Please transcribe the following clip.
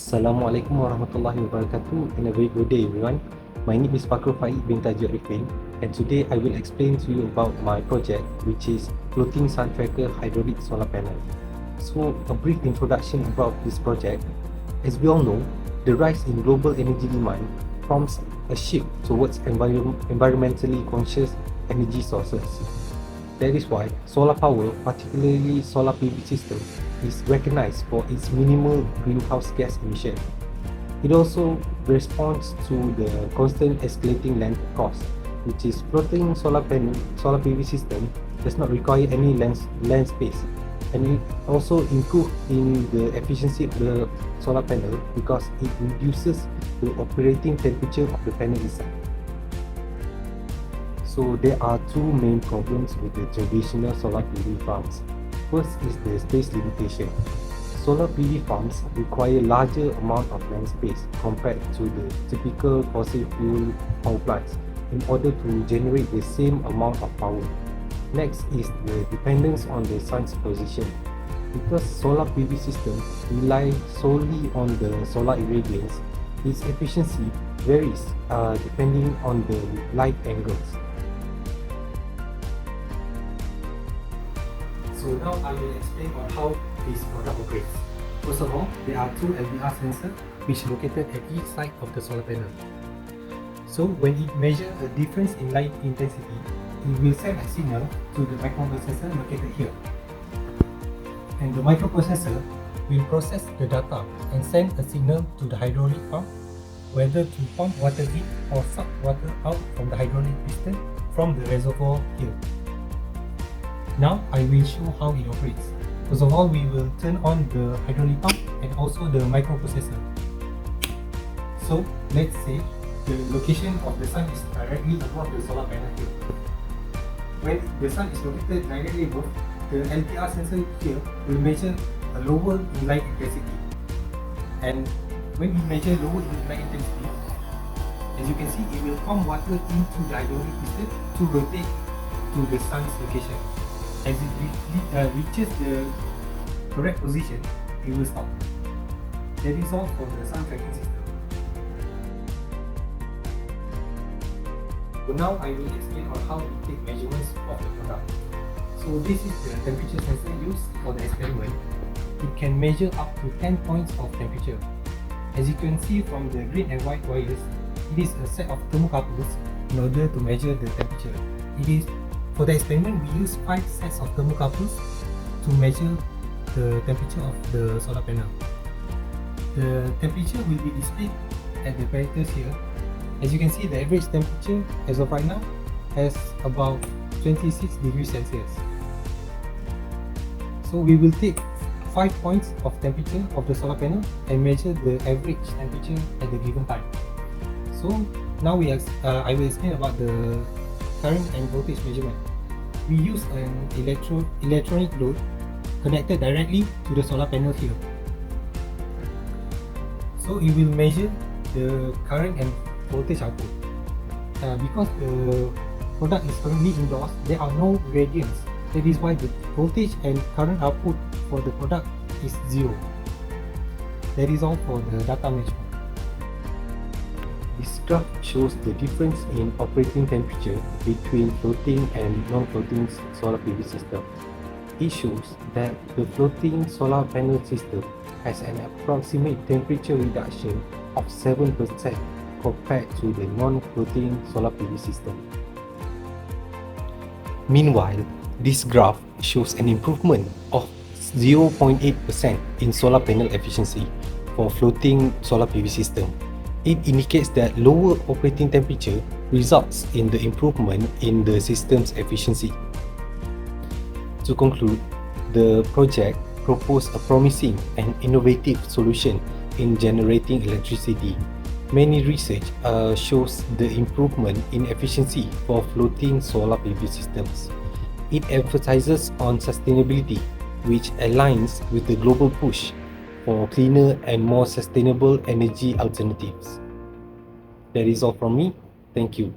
Assalamualaikum warahmatullahi wabarakatuh and a very good day everyone. My name is Fakrul Faid bin Tajir Arifin and today I will explain to you about my project which is Floating Sun Tracker Hydraulic Solar Panel. So a brief introduction about this project. As we all know, the rise in global energy demand prompts a shift towards environmentally conscious energy sources. That is why solar power, particularly solar PV system, is recognized for its minimal greenhouse gas emission. It also responds to the constant escalating land cost, which is floating solar PV system does not require any land space, and it also improves in the efficiency of the solar panel because it reduces the operating temperature of the panel itself. So there are two main problems with the traditional solar PV farms. First is the space limitation. Solar PV farms require larger amount of land space compared to the typical fossil fuel power plants in order to generate the same amount of power. Next is the dependence on the sun's position. Because solar PV systems rely solely on the solar irradiance, its efficiency varies depending on the light angles. So now I will explain on how this product operates. First of all, there are two LDR sensors which are located at each side of the solar panel. So when it measures a difference in light intensity, it will send a signal to the microprocessor located here. And the microprocessor will process the data and send a signal to the hydraulic pump whether to pump water in or suck water out from the hydraulic piston from the reservoir here. Now I will show how it operates. First of all, we will turn on the hydraulic pump and also the microprocessor. So let's say the location of the sun is directly above the solar panel here. When the sun is located directly above, the LPR sensor here will measure a lower in light intensity. And when we measure lower in light intensity, as you can see, it will pump water into the hydraulic piston to rotate to the sun's location. As it reaches the correct position, it will stop. That is all for the sun tracking system. So now I will explain on how to take measurements of the product. So this is the temperature sensor used for the experiment. It can measure up to 10 points of temperature. As you can see from the green and white wires, it is a set of thermocouples in order to measure the temperature. For the experiment, we use 5 sets of thermocouples to measure the temperature of the solar panel. The temperature will be displayed at the parameters here. As you can see, the average temperature as of right now has about 26 degrees Celsius. So we will take 5 points of temperature of the solar panel and measure the average temperature at the given time. So now I will explain about the current and voltage measurement. We use an electronic load connected directly to the solar panel here. So it will measure the current and voltage output. Because the product is currently indoors, there are no gradients. That is why the voltage and current output for the product is 0. That is all for the data management. This graph shows the difference in operating temperature between floating and non-floating solar PV system. It shows that the floating solar panel system has an approximate temperature reduction of 7% compared to the non-floating solar PV system. Meanwhile, this graph shows an improvement of 0.8% in solar panel efficiency for floating solar PV system. It indicates that lower operating temperature results in the improvement in the system's efficiency. To conclude, the project proposed a promising and innovative solution in generating electricity. Many research shows the improvement in efficiency for floating solar PV systems. It emphasizes on sustainability, which aligns with the global push for cleaner and more sustainable energy alternatives. That is all from me. Thank you.